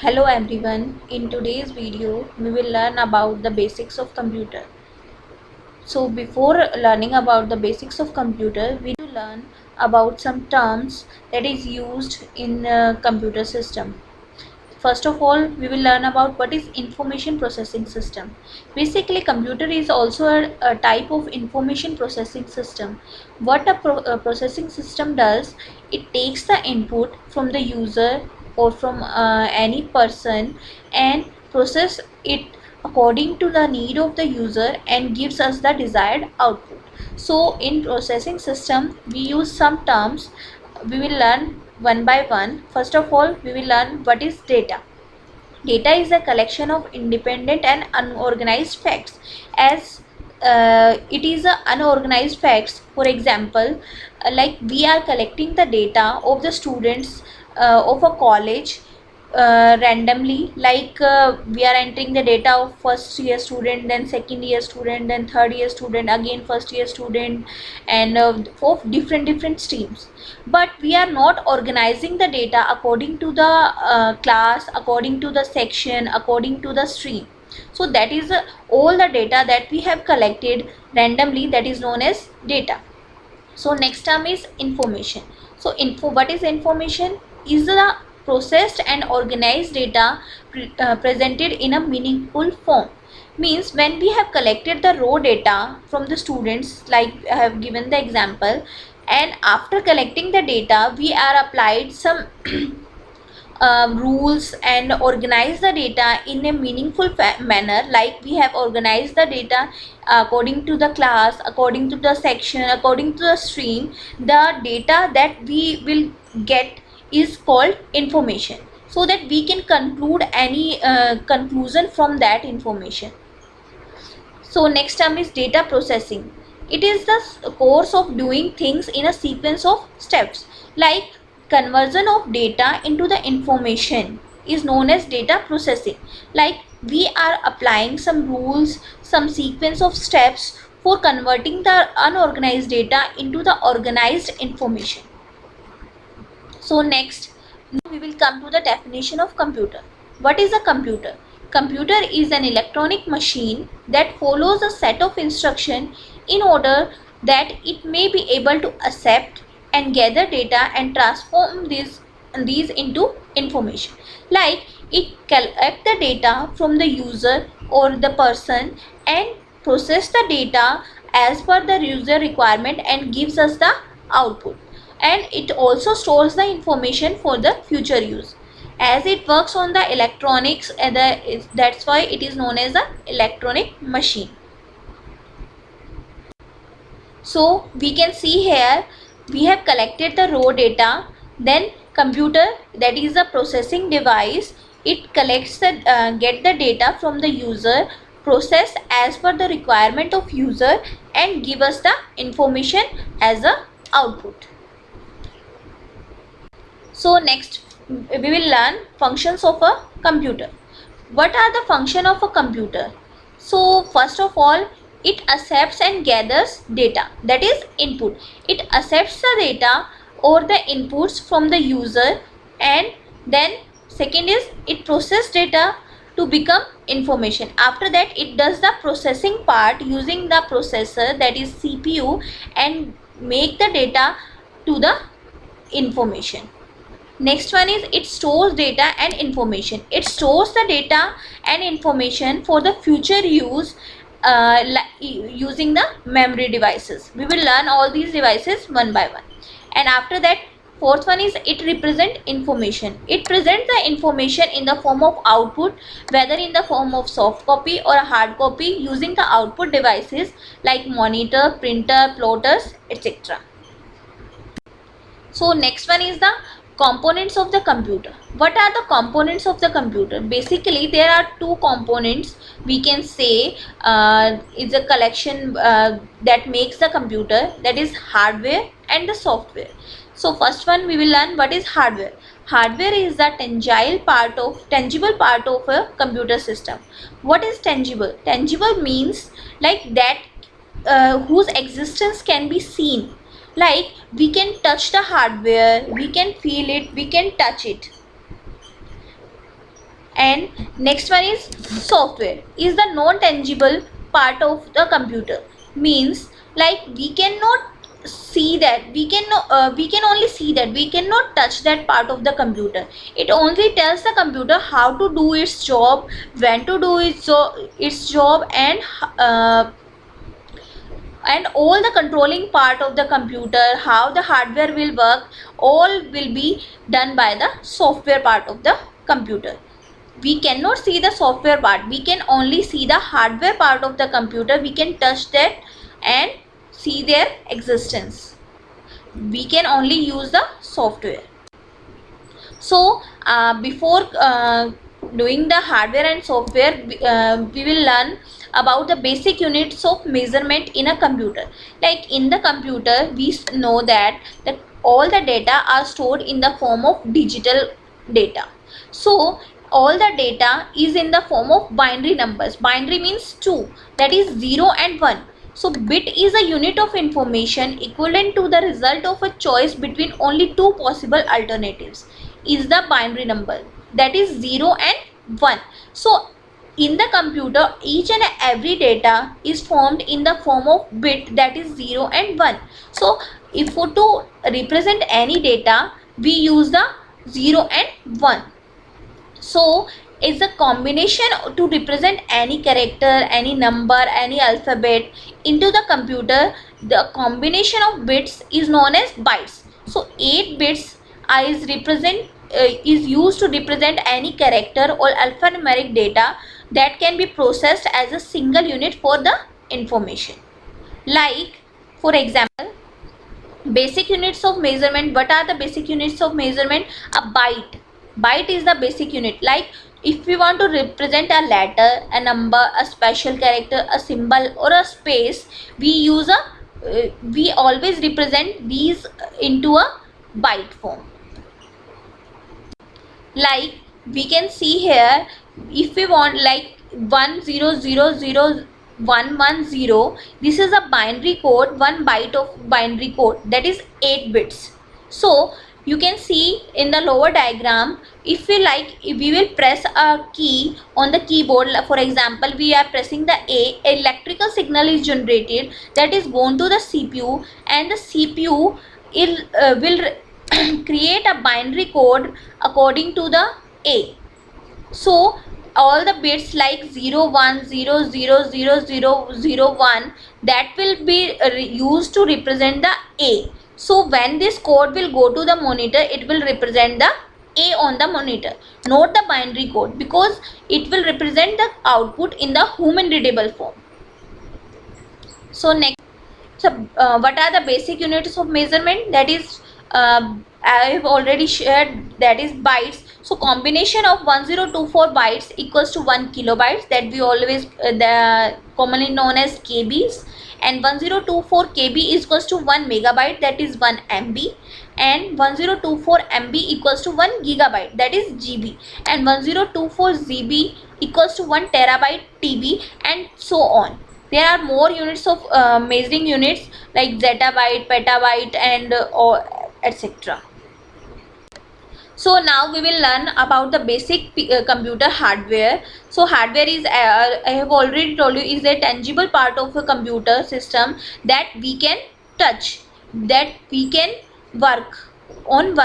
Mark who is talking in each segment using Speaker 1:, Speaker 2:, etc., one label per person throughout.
Speaker 1: Hello everyone, in today's video we will learn about the basics of computer. So before learning about the basics of computer, we need to learn about some terms that is used in computer system. First of all, we will learn about what is information processing system. Basically, computer is also a type of information processing system. What a processing system does, it takes the input from the user or from any person and process it according to the need of the user and gives us the desired output. So in processing system, we use some terms. We will learn one by one. First of all, we will learn what is data. Data is a collection of independent and unorganized facts. As it is a unorganized facts, for example, like we are collecting the data of the students of a college randomly, like we are entering the data of first year student, then second year student, then third year student, again first year student, and of different streams. But we are not organizing the data according to the class, according to the section, according to the stream. So that is all the data that we have collected randomly, that is known as data. So next term is information. So what is information? Is the processed and organized data presented in a meaningful form. Means when we have collected the raw data from the students, like I have given the example, and after collecting the data we are applied some rules and organize the data in a meaningful manner, like we have organized the data according to the class, according to the section, according to the stream. The data that we will get is called information, so that we can conclude any conclusion from that information. So next term is data processing. It is the course of doing things in a sequence of steps, like conversion of data into the information is known as data processing. Like we are applying some rules, some sequence of steps for converting the unorganized data into the organized information. So next, now we will come to the definition of computer. What is a computer? Computer is an electronic machine that follows a set of instructions in order that it may be able to accept and gather data and transform these into information. Like it collects the data from the user or the person and process the data as per the user requirement and gives us the output. And it also stores the information for the future use, as it works on the electronics, and that's why it is known as an electronic machine. So we can see here we have collected the raw data, then computer, that is the processing device, it collects the get the data from the user, process as per the requirement of user and give us the information as a output. So next we will learn functions of a computer. What are the function of a computer? So first of all, it accepts and gathers data, that is input. It accepts the data or the inputs from the user, and then second is it processes data to become information. After that it does the processing part using the processor, that is CPU, and make the data to the information. Next one is it stores data and information. It stores the data and information for the future use using the memory devices. We will learn all these devices one by one. And after that, fourth one is it represent information. It presents the information in the form of output, whether in the form of soft copy or a hard copy, using the output devices like monitor, printer, plotters, etc. So next one is the components of the computer. What are the components of the computer? Basically there are two components, we can say is a collection that makes the computer, that is hardware and the software. So first one we will learn what is hardware. Hardware is the tangible part of a computer system. What is tangible? Tangible means like that whose existence can be seen, like we can touch the hardware, we can feel it, we can touch it. And next one is software is the non-tangible part of the computer. Means like we cannot see that, we can only see that, we cannot touch that part of the computer. It only tells the computer how to do its job, when to do its job, and all the controlling part of the computer, how the hardware will work, all will be done by the software part of the computer. We cannot see the software part, we can only see the hardware part of the computer. We can touch that and see their existence. We can only use the software. So before doing the hardware and software, we will learn about the basic units of measurement in a computer. Like in the computer, we know that all the data are stored in the form of digital data. So all the data is in the form of binary numbers. Binary means 2, that is 0 and 1. So bit is a unit of information equivalent to the result of a choice between only two possible alternatives is the binary number, that is 0 and 1. So in the computer, each and every data is formed in the form of bit, that is 0 and 1. So if to represent any data, we use the 0 and 1. So it's a combination to represent any character, any number, any alphabet into the computer. The combination of bits is known as bytes. So 8 bits is used to represent any character or alphanumeric data that can be processed as a single unit for the information. Like for example, basic units of measurement. What are the basic units of measurement? A byte is the basic unit. Like if we want to represent a letter, a number, a special character, a symbol, or a space, we always represent these into a byte form. Like we can see here, if we want like 1000110, this is a binary code, 1 byte of binary code, that is 8 bits. So you can see in the lower diagram, if we will press a key on the keyboard. For example, we are pressing the electrical signal is generated, that is gone to the CPU, and the CPU will create a binary code according to the A. So all the bits like 0 1 0 0 0 0 0 1, that will be used to represent the A. So when this code will go to the monitor, it will represent the A on the monitor, not the binary code, because it will represent the output in the human readable form. So next, what are the basic units of measurement? That is, I have already shared, that is bytes. So combination of 1024 bytes equals to 1 kilobytes, that we always the commonly known as KBs, and 1024 KB is equals to 1 megabyte, that is 1 MB, and 1024 MB equals to 1 gigabyte, that is GB, and 1024 ZB equals to 1 terabyte TB, and so on. There are more units of measuring units like zettabyte, petabyte, and etc. So now we will learn about the basic computer hardware. So hardware is, I have already told you, is a tangible part of a computer system that we can touch, that we can work on.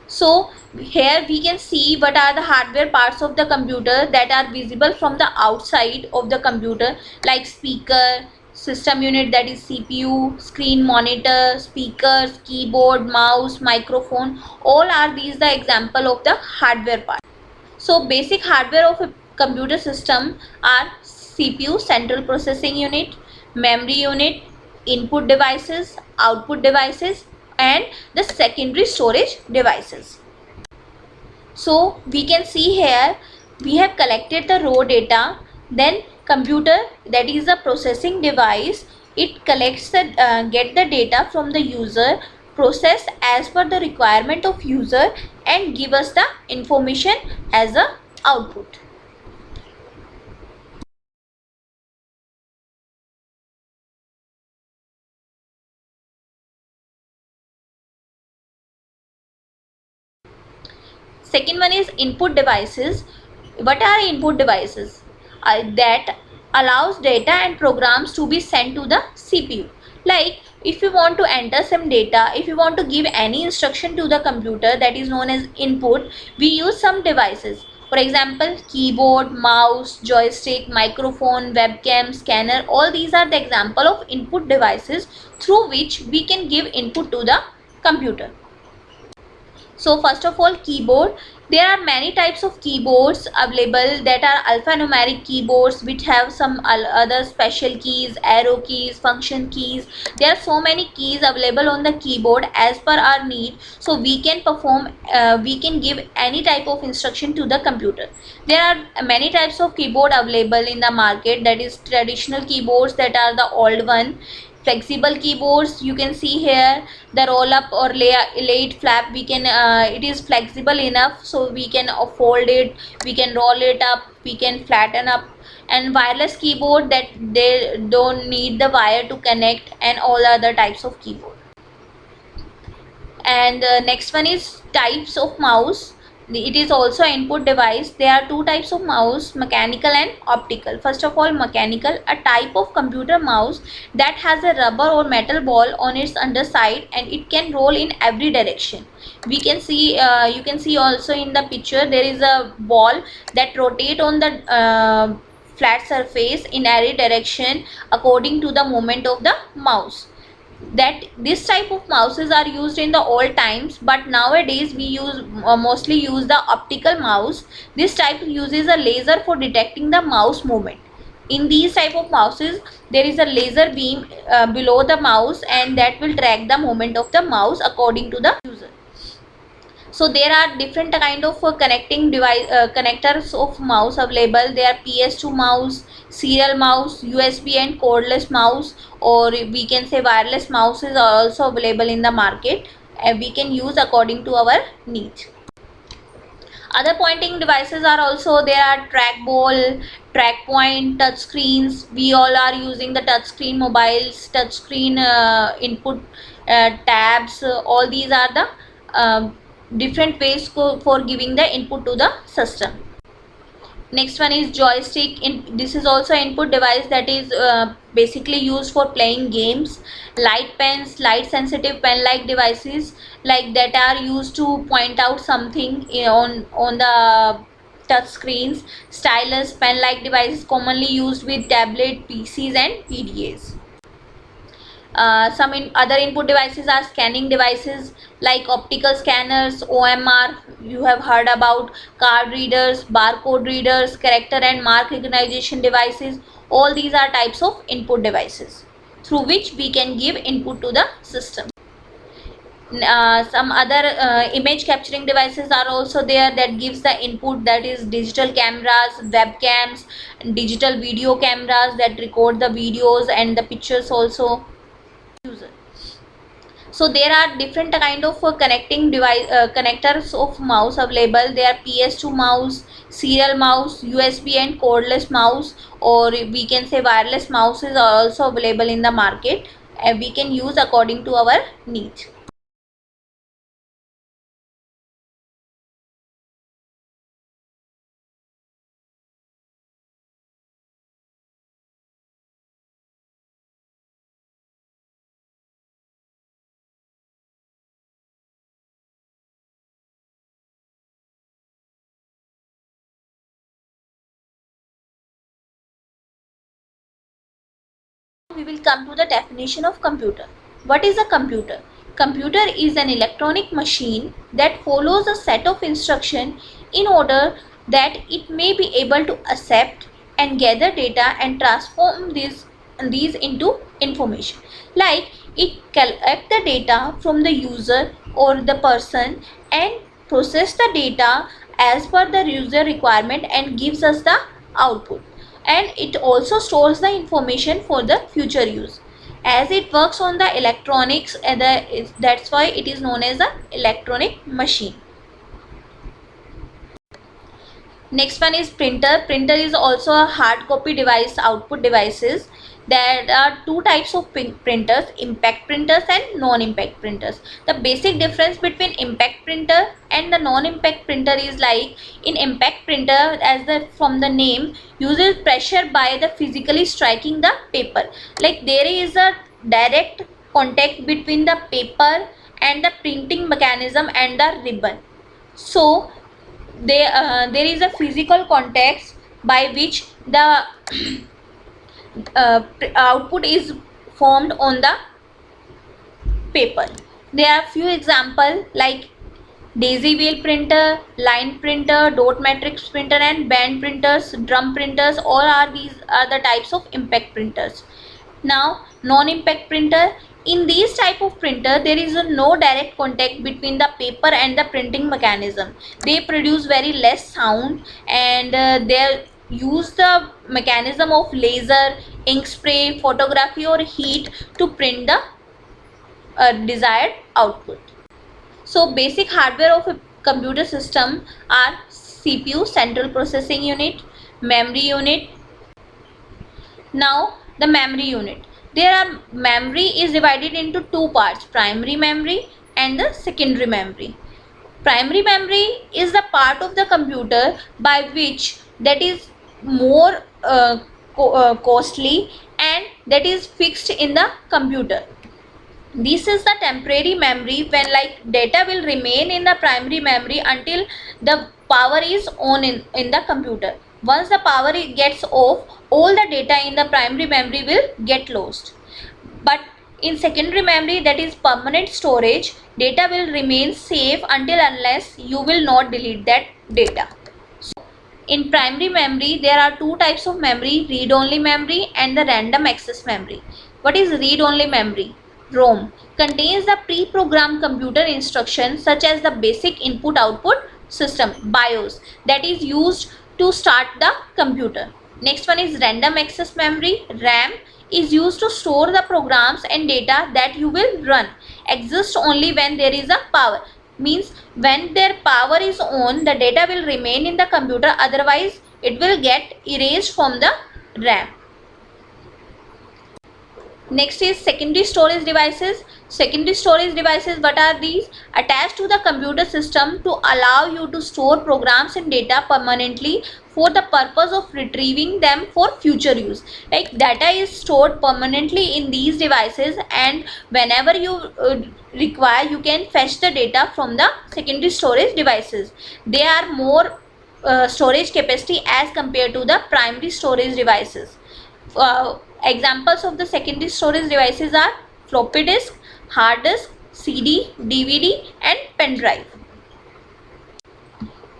Speaker 1: So here we can see what are the hardware parts of the computer that are visible from the outside of the computer, like speaker, system unit, that is CPU, screen, monitor, speakers, keyboard, mouse, microphone. All are these the example of the hardware part. So basic hardware of a computer system are CPU, central processing unit, memory unit, input devices, output devices, and the secondary storage devices. So we can see here, we have collected the raw data, then computer, that is the processing device, it collects the get the data from the user, process as per the requirement of user, and give us the information as a output. Second one is input devices. What are input devices? That allows data and programs to be sent to the CPU. Like if you want to enter some data, if you want to give any instruction to the computer, that is known as input, we use some devices. For example, keyboard, mouse, joystick, microphone, webcam, scanner, all these are the example of input devices through which we can give input to the computer. So first of all, keyboard. There are many types of keyboards available, that are alphanumeric keyboards which have some other special keys, arrow keys, function keys. There are so many keys available on the keyboard as per our need, so we can we can give any type of instruction to the computer. There are many types of keyboard available in the market, that is traditional keyboards, that are the old one. Flexible keyboards, you can see here the roll up or lay it flap, we can it is flexible enough, so we can fold it, we can roll it up, we can flatten up. And wireless keyboard, that they don't need the wire to connect, and all other types of keyboard. And next one is types of mouse. It is also an input device. There are two types of mouse, mechanical and optical. First of all, mechanical, a type of computer mouse that has a rubber or metal ball on its underside, and it can roll in every direction. We can see you can see also in the picture, there is a ball that rotate on the flat surface in every direction according to the movement of the mouse. That this type of mouses are used in the old times, but nowadays we mostly use the optical mouse. This type uses a laser for detecting the mouse movement. In these type of mouses, there is a laser beam below the mouse, and that will track the movement of the mouse according to the user. So there are different kind of connecting device connectors of mouse available. There are PS2 mouse, serial mouse, USB and cordless mouse, or we can say wireless mouses are also available in the market, and we can use according to our needs. Other pointing devices are also there, are trackball, trackpoint, touch screens. We all are using the touch screen mobiles, touch screen input tabs. All these are the different ways for giving the input to the system. Next one is joystick. This is also input device that is basically used for playing games. Light pens, light sensitive pen like devices, like that are used to point out something on the touch screens. Stylus, pen like devices commonly used with tablet, PCs and PDAs. Some other input devices are scanning devices like optical scanners, OMR, you have heard about, card readers, barcode readers, character and mark recognition devices. All these are types of input devices through which we can give input to the system. Some other image capturing devices are also there, that gives the input, that is digital cameras, webcams, digital video cameras that record the videos and the pictures also. User. So there are different kind of connecting device connectors of mouse available. There are PS2 mouse, serial mouse, USB and cordless mouse, or we can say wireless mouses are also available in the market, and we can use according to our needs. We will come to the definition of computer. What is a computer? Computer is an electronic machine that follows a set of instructions in order that it may be able to accept and gather data and transform these into information. Like it collects the data from the user or the person and process the data as per the user requirement and gives us the output. And it also stores the information for the future use, as it works on the electronics, and that's why it is known as an electronic machine. Next one is printer. Printer is also a hard copy device, output devices. there are two types of printers, impact printers and non-impact printers. The basic difference between impact printer and the non-impact printer is like in impact printer, as the from the name, uses pressure by the physically striking the paper. Like there is a direct contact between the paper and the printing mechanism and the ribbon. So there is a physical context by which the output is formed on the paper. There are few examples like daisy wheel printer, line printer, dot matrix printer and band printers, drum printers. All are these are the types of impact printers. Now non-impact printer, in these type of printer there is no direct contact between the paper and the printing mechanism. They produce very less sound, and they use the mechanism of laser, ink spray, photography or heat to print the desired output. So basic hardware of a computer system are CPU, central processing unit, memory unit. Now the memory unit. There are memory is divided into two parts, primary memory and the secondary memory. Primary memory is the part of the computer by which that is more costly and that is fixed in the computer. This is the temporary memory when like data will remain in the primary memory until the power is on in the computer. Once the power gets off, all the data in the primary memory will get lost. But in secondary memory, that is permanent storage, data will remain safe until unless you will not delete that data. So in primary memory, there are two types of memory, read-only memory and the random access memory. What is read-only memory? ROM contains the pre-programmed computer instructions such as the basic input-output system, BIOS, that is used to start the computer. Next one is random access memory, RAM, is used to store the programs and data that you will run. Exists only when there is a power. Means when their power is on, the data will remain in the computer, otherwise it will get erased from the RAM. Next is secondary storage devices. Secondary storage devices, what are these? Attached to the computer system to allow you to store programs and data permanently for the purpose of retrieving them for future use. Like data is stored permanently in these devices, and whenever you require, you can fetch the data from the secondary storage devices. They are more storage capacity as compared to the primary storage devices. Examples of the secondary storage devices are floppy disk, hard disk, CD, DVD and pen drive.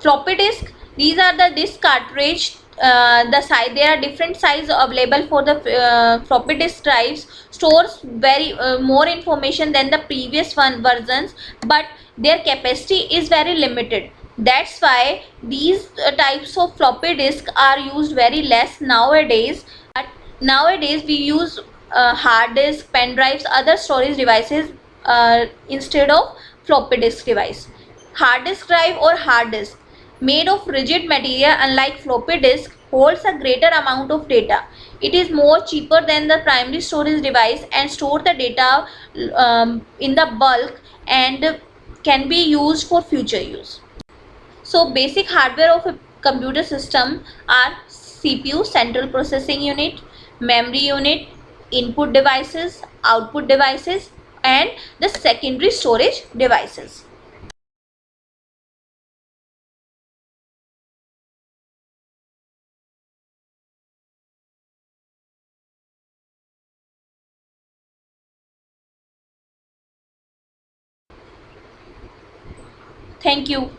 Speaker 1: Floppy disk, these are the disk cartridge. The size, there are different sizes available for the floppy disk drives. Stores very more information than the previous one versions, but their capacity is very limited. That's why these types of floppy disk are used very less nowadays. But nowadays we use hard disk, pen drives, other storage devices instead of floppy disk device. Hard disk drive or hard disk, made of rigid material, unlike floppy disk, holds a greater amount of data. It is more cheaper than the primary storage device and store the data in the bulk and can be used for future use. So basic hardware of a computer system are CPU, central processing unit, memory unit, input devices, output devices and the secondary storage devices. Thank you.